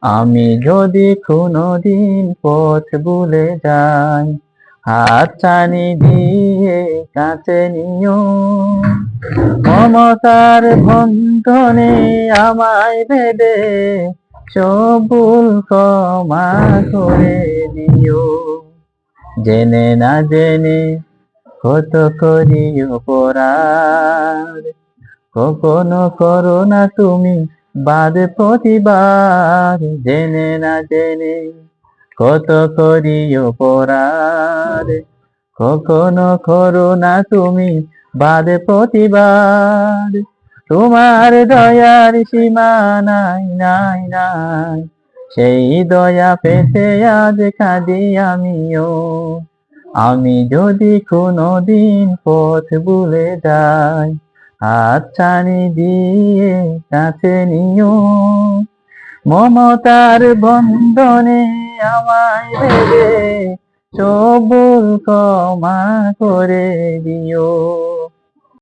আমি যদি কোনোদিন পথ ভুলে যাই, হাতছানি দিয়ে কাছে নিও। মমতার বন্ধনে আমায় বেঁধে সব ভুল ক্ষমা করে দিও। জেনে না জেনে কত করি অপরাধ, কখনো করো না তুমি বাদ প্রতিবাদ। জেনে না জেনে কত করি অপরাধ, কখনো করো না তুমি বাদ প্রতিবাদ। তোমার দয়ার সীমা নাই নাই নাই, সেই দয়া পেতে আজ কাঁদি আমিও। আমি যদি কোনোদিন পথ ভুলে যাই, হাতছানি দিয়ে কাছে নিও। মমতার বন্ধনে আমায় বেঁধে সব ভুল ক্ষমা করে দিও।